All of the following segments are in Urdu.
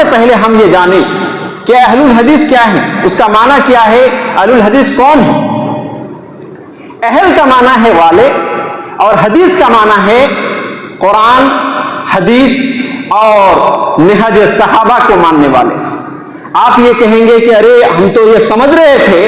سے پہلے ہم یہ جانیں کہ اہل الحدیث کیا ہے، اس کا معنی کیا ہے، اہل الحدیث کون ہے۔ اہل کا معنی ہے والے، اور حدیث کا معنی ہے قرآن، حدیث اور نہج صحابہ کو ماننے والے۔ آپ یہ کہیں گے کہ ارے ہم تو یہ سمجھ رہے تھے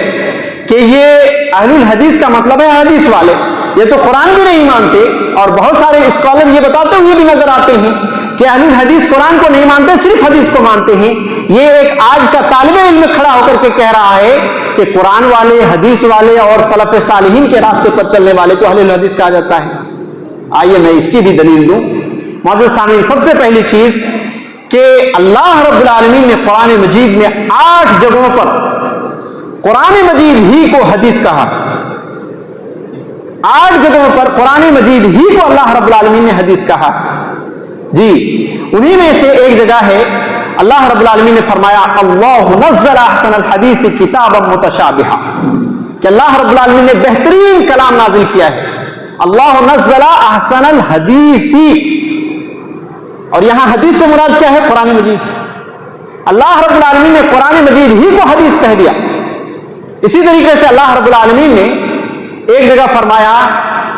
کہ یہ اہل الحدیث کا مطلب ہے حدیث والے، یہ تو قرآن بھی نہیں مانتے، اور بہت سارے اسکالر یہ بتاتے ہوئے بھی نظر آتے ہیں کہ اہل الحدیث قرآن کو نہیں مانتے، صرف حدیث کو مانتے ہیں۔ یہ ایک آج کا طالب علم کھڑا ہو کر کے کہہ رہا ہے کہ قرآن والے، حدیث والے اور سلف صالحین کے راستے پر چلنے والے کو اہل الحدیث کہا جاتا ہے۔ آئیے میں اس کی بھی دلیل دوں۔ معزز سامعین، سب سے پہلی چیز کہ اللہ رب العالمین نے قرآن مجید میں 8 جگہوں پر قرآن مجید ہی کو حدیث کہا۔ 8 جگہوں پر قرآن مجید ہی کو اللہ رب العالمین نے حدیث کہا۔ جی، انہی میں سے ایک جگہ ہے اللہ رب العالمین نے فرمایا اللہ نزل احسن الحدیث کتابا متشابہا، کہ اللہ رب العالمین نے بہترین کلام نازل کیا ہے۔ اللہ نزل احسن الحدیث، اور یہاں حدیث سے مراد کیا ہے؟ قرآن مجید۔ اللہ رب العالمین نے قرآن مجید ہی کو حدیث کہہ دیا۔ اسی طریقے سے اللہ رب العالمین نے ایک جگہ فرمایا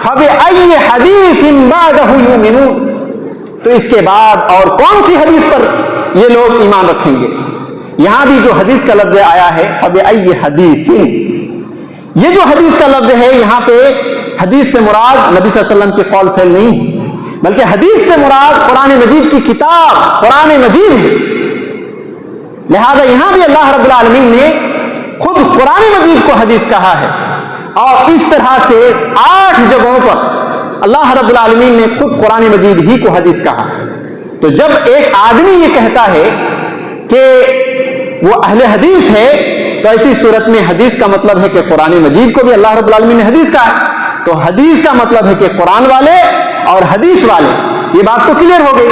فَبِأَيِّ حَدِيثٍ بَعْدَهُ يُؤْمِنُونَ، تو اس کے بعد اور کون سی حدیث پر یہ لوگ ایمان رکھیں گے۔ یہاں بھی جو حدیث کا لفظ آیا ہے فَبِأَيِّ حَدِيثٍ، یہ جو حدیث کا لفظ ہے یہاں پہ حدیث سے مراد نبی صلی اللہ علیہ وسلم کے قول فعل نہیں، بلکہ حدیث سے مراد قرآن مجید کی کتاب قرآن مجید ہے۔ لہذا یہاں بھی اللہ رب العالمین نے خود قرآن مجید کو حدیث کہا ہے، اور اس طرح سے 8 جگہوں پر اللہ رب العالمین نے خود قرآن مجید ہی کو حدیث کہا۔ تو جب ایک آدمی یہ کہتا ہے کہ وہ اہل حدیث ہے، تو ایسی صورت میں حدیث کا مطلب ہے کہ قرآن مجید کو بھی اللہ رب العالمین نے حدیث کہا ہے۔ تو حدیث کا مطلب ہے کہ قرآن والے اور حدیث والے، یہ بات تو کلیئر ہو گئی۔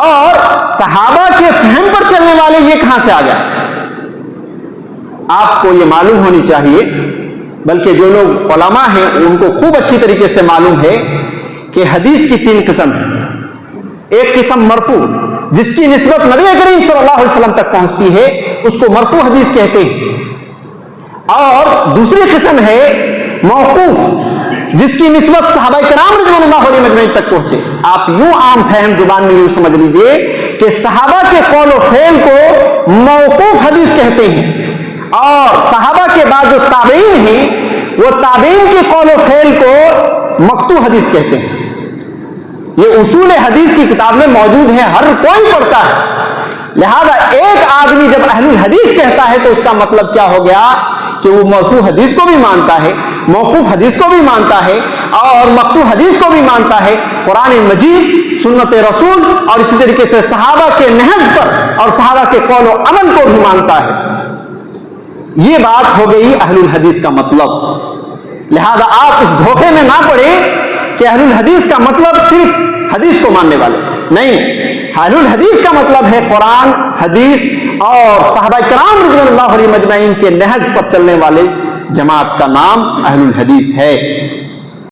اور صحابہ کے فہم پر چلنے والے یہ کہاں سے آ گیا؟ آپ کو یہ معلوم ہونی چاہیے، بلکہ جو لوگ علماء ہیں ان کو خوب اچھی طریقے سے معلوم ہے کہ حدیث کی 3 قسم ہیں۔ ایک قسم مرفوع، جس کی نسبت نبی کریم صلی اللہ علیہ وسلم تک پہنچتی ہے، اس کو مرفوع حدیث کہتے ہیں۔ اور دوسری قسم ہے موقوف، جس کی نسبت صحابہ کرام رضوان اللہ علیہم اجمعین تک پہنچے۔ آپ یوں عام فہم زبان میں یوں سمجھ لیجئے کہ صحابہ کے قول و فعل کو موقوف حدیث کہتے ہیں، اور صحابہ کے بعد جو تابعین ہیں وہ تابعین کے قول و فعل کو مقطوع حدیث کہتے ہیں۔ یہ اصول حدیث کی کتاب میں موجود ہے، ہر کوئی پڑھتا ہے۔ لہذا ایک آدمی جب اہل الحدیث کہتا ہے تو اس کا مطلب کیا ہو گیا کہ وہ مرفوع حدیث کو بھی مانتا ہے، موقوف حدیث کو بھی مانتا ہے، اور مقطوع حدیث کو بھی مانتا ہے، قرآن مجید، سنت رسول اور اسی طریقے سے صحابہ کے نہج پر اور صحابہ کے قول و عمل کو بھی مانتا ہے۔ یہ بات ہو گئی اہل الحدیث کا مطلب۔ لہذا آپ اس دھوکے میں نہ پڑیں کہ اہل الحدیث کا مطلب صرف حدیث کو ماننے والے، نہیں۔ اہل الحدیث کا مطلب ہے قرآن، حدیث اور صحابہ کرام رضوان اللہ علیہم اجمعین کے نہج پر چلنے والے جماعت کا نام اہل الحدیث ہے۔